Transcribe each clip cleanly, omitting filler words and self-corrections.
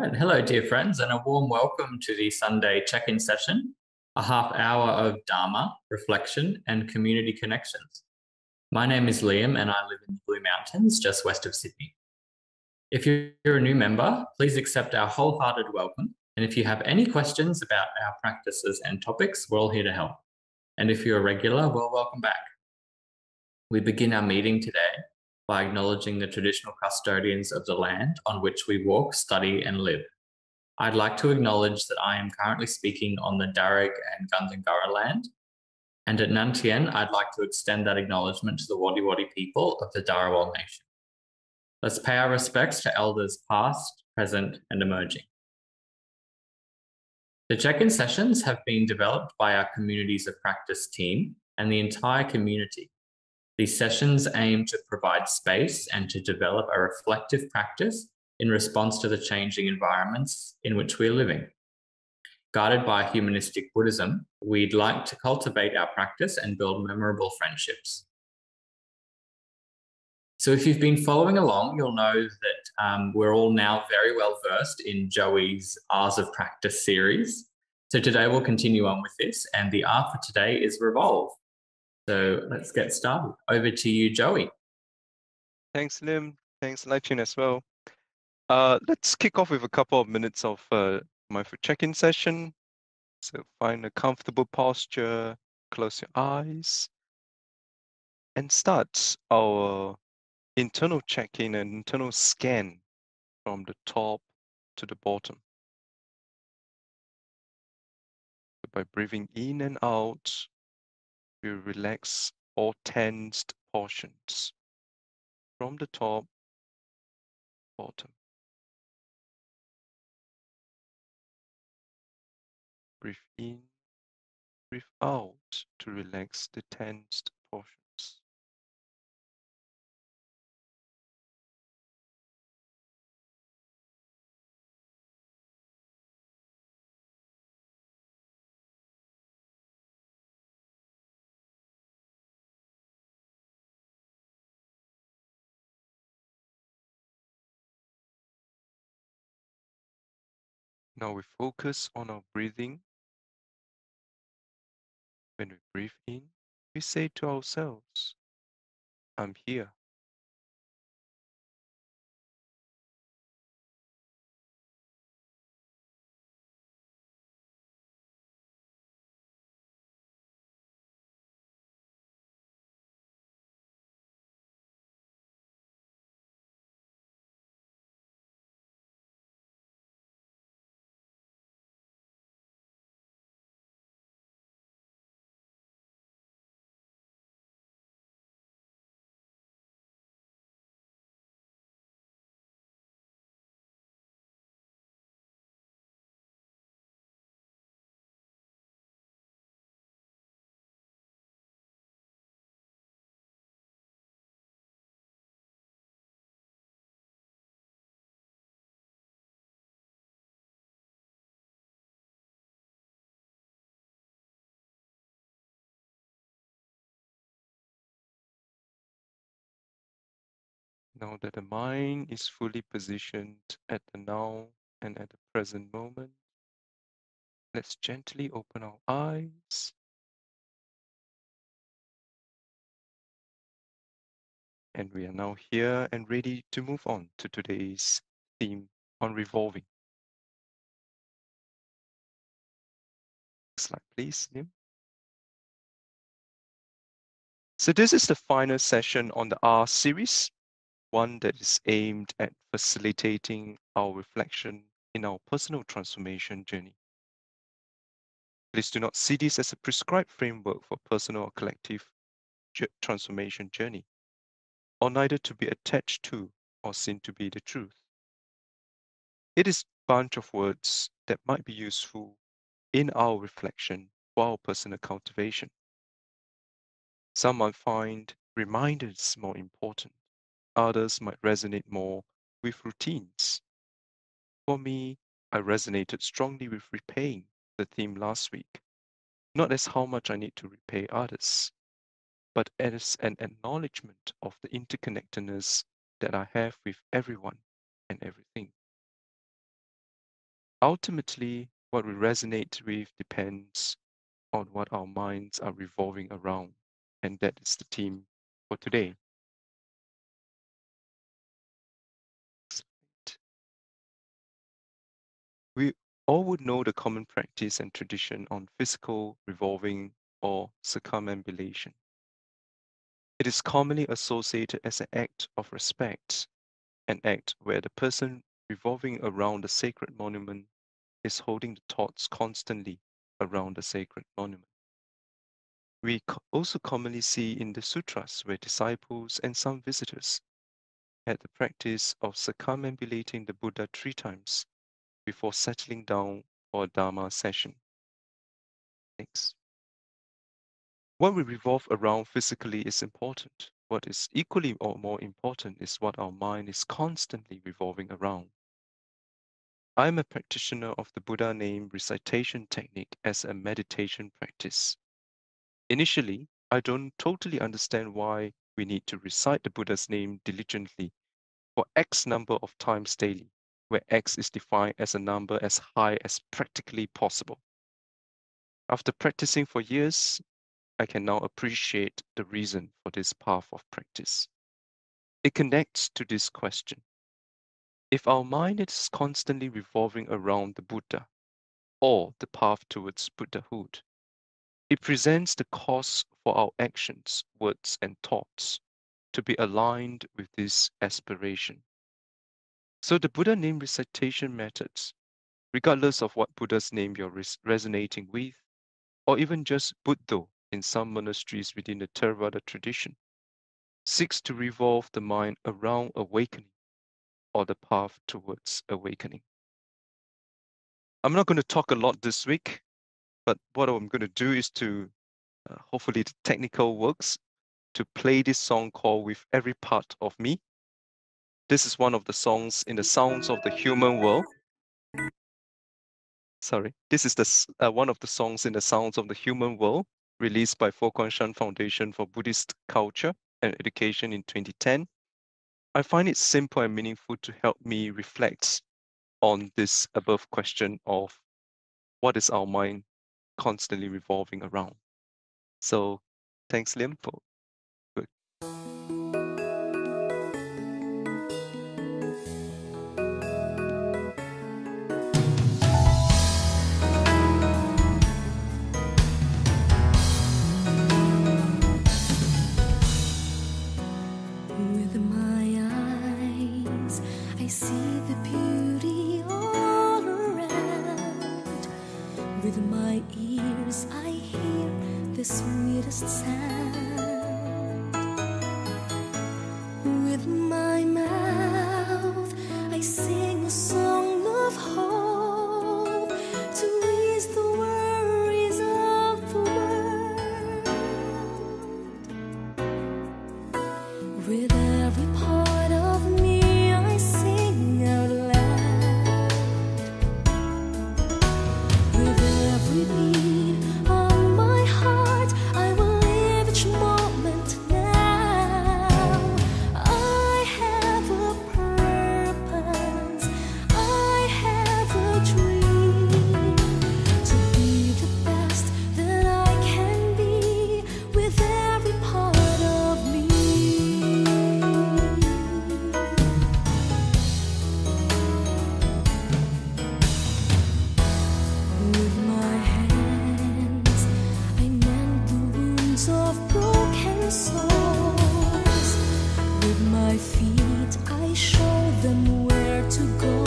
Right. Hello, dear friends, and a warm welcome to the Sunday check-in session, a half hour of Dharma, reflection, and community connections. My name is Liam, and I live in the Blue Mountains, just west of Sydney. If you're a new member, please accept our wholehearted welcome. And if you have any questions about our practices and topics, we're all here to help. And if you're a regular, well, welcome back. We begin our meeting today by acknowledging the traditional custodians of the land on which we walk, study, and live. I'd like to acknowledge that I am currently speaking on the Darug and Gundungurra land, and at Nantien, I'd like to extend that acknowledgement to the Wadi Wadi people of the Dharawal Nation. Let's pay our respects to elders past, present, and emerging. The check-in sessions have been developed by our Communities of Practice team and the entire community. These sessions aim to provide space and to develop a reflective practice in response to the changing environments in which we're living. Guided by humanistic Buddhism, we'd like to cultivate our practice and build memorable friendships. So if you've been following along, you'll know that we're all now very well versed in Joey's Hours of Practice series. So today we'll continue on with this, and the R for today is Revolve. So let's get started. Over to you, Joey. Thanks, Lim. Thanks, Laichin, as well. Let's kick off with a couple of minutes of mindful check-in session. So find a comfortable posture, close your eyes, and start our internal check-in and internal scan from the top to the bottom. So by breathing in and out, we relax all tensed portions from the top, bottom. Breathe in, breathe out to relax the tensed portions. Now we focus on our breathing. When we breathe in, we say to ourselves, I'm here. Now that the mind is fully positioned at the now and at the present moment, let's gently open our eyes and we are now here and ready to move on to today's theme on revolving. Next slide, please, Lim. So this is the final session on the R series, one that is aimed at facilitating our reflection in our personal transformation journey. Please do not see this as a prescribed framework for personal or collective transformation journey, or neither to be attached to or seen to be the truth. It is a bunch of words that might be useful in our reflection for our personal cultivation. Some might find reminders more important. Others might resonate more with routines. For me, I resonated strongly with repaying, the theme last week, not as how much I need to repay others, but as an acknowledgement of the interconnectedness that I have with everyone and everything. Ultimately, what we resonate with depends on what our minds are revolving around, and that is the theme for today. We all would know the common practice and tradition on physical revolving or circumambulation. It is commonly associated as an act of respect, an act where the person revolving around the sacred monument is holding the thoughts constantly around the sacred monument. We also commonly see in the sutras where disciples and some visitors had the practice of circumambulating the Buddha 3 times before settling down for a Dharma session. Next. What we revolve around physically is important. What is equally or more important is what our mind is constantly revolving around. I am a practitioner of the Buddha name recitation technique as a meditation practice. Initially, I don't totally understand why we need to recite the Buddha's name diligently for X number of times daily, where X is defined as a number as high as practically possible. After practicing for years, I can now appreciate the reason for this path of practice. It connects to this question. If our mind is constantly revolving around the Buddha or the path towards Buddhahood, it presents the cause for our actions, words, and thoughts to be aligned with this aspiration. So the Buddha name recitation methods, regardless of what Buddha's name you're resonating with, or even just Buddha in some monasteries within the Theravada tradition, seeks to revolve the mind around awakening or the path towards awakening. I'm not going to talk a lot this week, but what I'm going to do is to, hopefully the technical works, to play this song called With Every Part of Me. This is one of the songs in the Sounds of the Human World. Sorry, this is one of the songs in the Sounds of the Human World, released by Fo Guang Shan Foundation for Buddhist Culture and Education in 2010. I find it simple and meaningful to help me reflect on this above question of what is our mind constantly revolving around. So thanks, Liam, for good. With my eyes, I see the beauty all around. With my ears, I hear the sweetest sound. With my mouth, I sing a song of hope to ease the worries of the world. With every part of me, I sing out loud. With every beat of my heart, I will live each moment now. I have a purpose, I have a dream, to be the best that I can be with every part of me. With my hands, I mend the wounds of broken souls. With my feet, I show them where to go.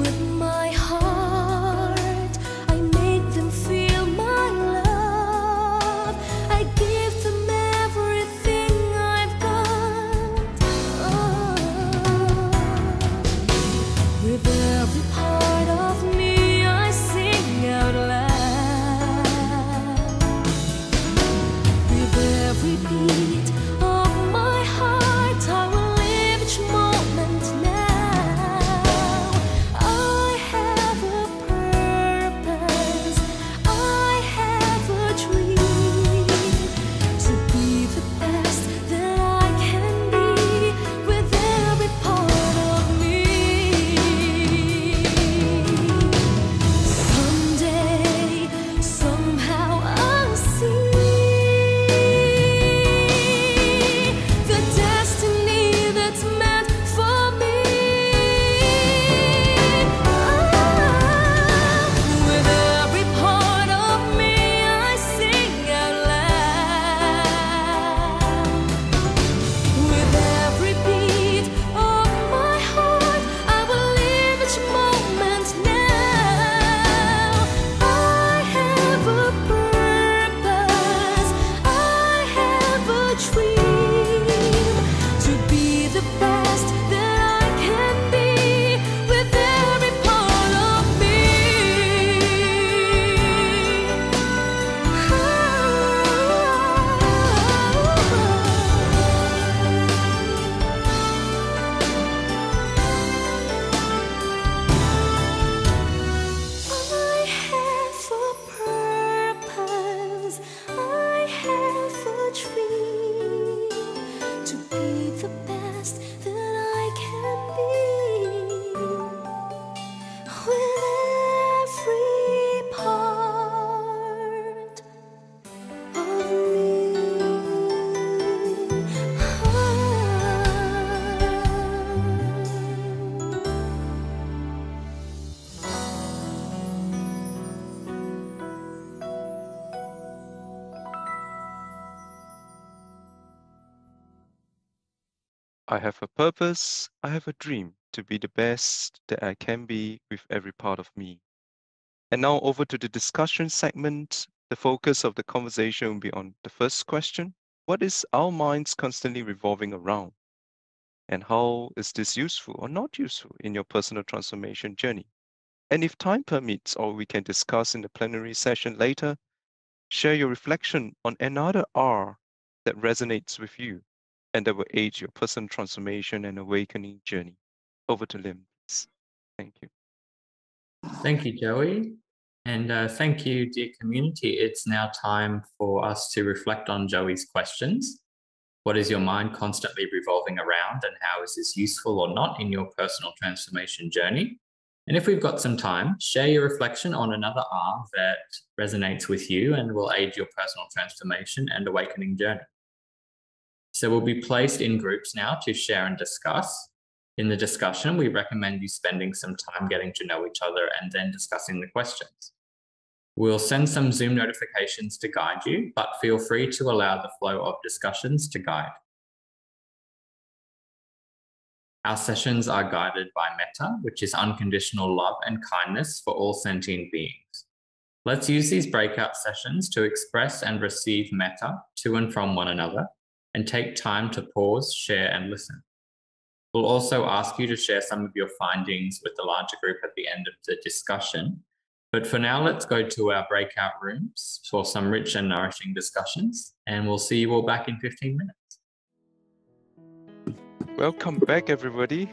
With my heart, I make them feel my love. I give them everything I've got. With every part of me, I sing out loud. With every beat of my heart, I will live best that I can be. With every part of me. I have a purpose, I have a dream to be the best that I can be with every part of me. And now over to the discussion segment. The focus of the conversation will be on the first question. What is our minds constantly revolving around? And how is this useful or not useful in your personal transformation journey? And if time permits, or we can discuss in the plenary session later, share your reflection on another R that resonates with you and that will aid your personal transformation and awakening journey. Over to Lim, please. Thank you. Thank you, Joey. And thank you, dear community. It's now time for us to reflect on Joey's questions. What is your mind constantly revolving around, and how is this useful or not in your personal transformation journey? And if we've got some time, share your reflection on another R that resonates with you and will aid your personal transformation and awakening journey. So we'll be placed in groups now to share and discuss. In the discussion, we recommend you spending some time getting to know each other and then discussing the questions. We'll send some Zoom notifications to guide you, but feel free to allow the flow of discussions to guide. Our sessions are guided by metta, which is unconditional love and kindness for all sentient beings. Let's use these breakout sessions to express and receive metta to and from one another, and take time to pause, share, and listen. We'll also ask you to share some of your findings with the larger group at the end of the discussion. But for now, let's go to our breakout rooms for some rich and nourishing discussions, and we'll see you all back in 15 minutes. Welcome back, everybody.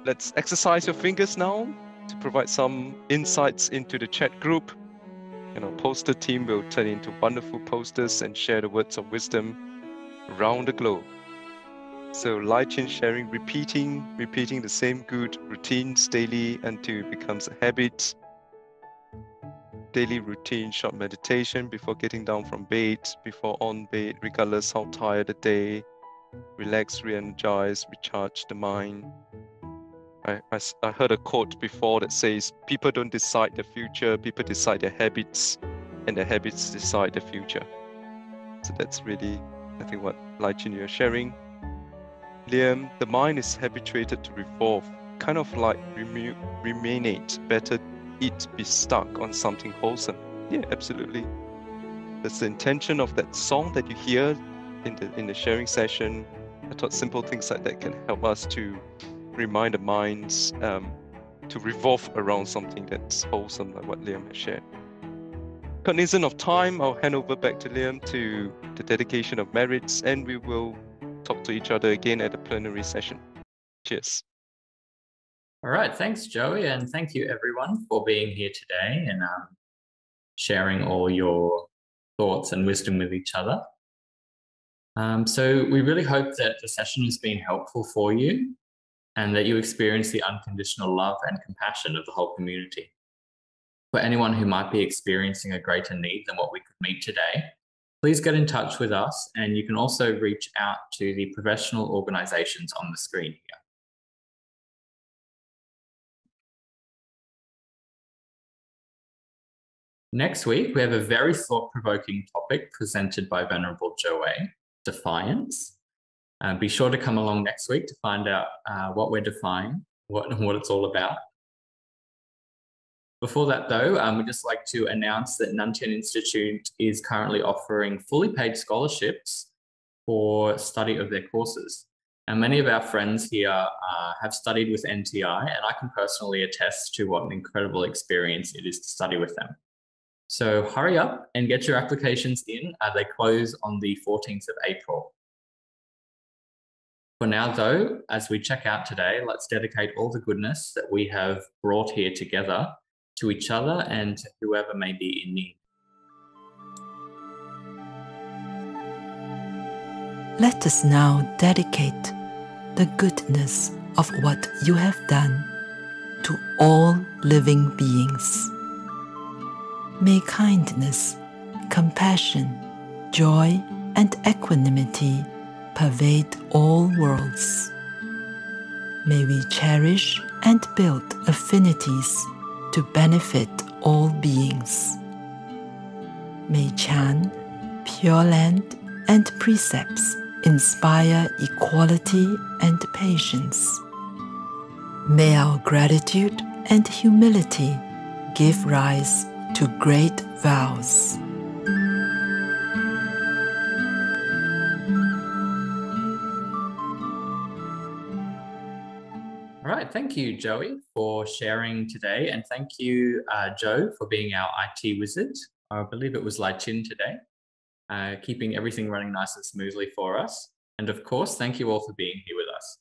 Let's exercise your fingers now to provide some insights into the chat group. And our poster team will turn into wonderful posters and share the words of wisdom around the globe. So Lai Chin sharing, repeating the same good routines daily until it becomes a habit. Daily routine, short meditation before getting down from bed, before on bed, regardless how tired the day. Relax, re-energize, recharge the mind. I heard a quote before that says, people don't decide the future, people decide their habits, and their habits decide the future. So that's really, I think, what Lai Chin you're sharing. Liam, the mind is habituated to revolve, kind of like ruminate, better it be stuck on something wholesome. Yeah, absolutely. That's the intention of that song that you hear in the sharing session. I thought simple things like that can help us to remind the minds to revolve around something that's wholesome, like what Liam has shared. Cognizant of time, I'll hand over back to Liam to the dedication of merits, and we will talk to each other again at the plenary session. Cheers. All right, thanks, Joey, and thank you everyone for being here today and sharing all your thoughts and wisdom with each other. So we really hope that the session has been helpful for you and that you experience the unconditional love and compassion of the whole community. For anyone who might be experiencing a greater need than what we could meet today, please get in touch with us, and you can also reach out to the professional organizations on the screen here. Next week, we have a very thought-provoking topic presented by Venerable Joey, defiance. Be sure to come along next week to find out what we're defying, what it's all about. Before that, though, we'd just like to announce that Nantien Institute is currently offering fully paid scholarships for study of their courses. And many of our friends here have studied with NTI, and I can personally attest to what an incredible experience it is to study with them. So hurry up and get your applications in. They close on the 14th of April. For now, though, as we check out today, let's dedicate all the goodness that we have brought here together to each other and to whoever may be in need. Let us now dedicate the goodness of what you have done to all living beings. May kindness, compassion, joy, and equanimity pervade all worlds. May we cherish and build affinities to benefit all beings. May Chan, Pure Land, and precepts inspire equality and patience. May our gratitude and humility give rise to great vows. All right, thank you, Joey, for sharing today. And thank you, Joe, for being our IT wizard. I believe it was Lai Chin today, keeping everything running nice and smoothly for us. And of course, thank you all for being here with us.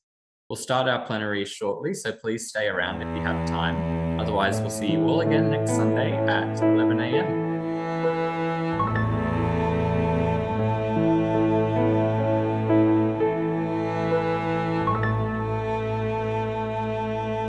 We'll start our plenary shortly, so please stay around if you have time. Otherwise, we'll see you all again next Sunday at 11 a.m.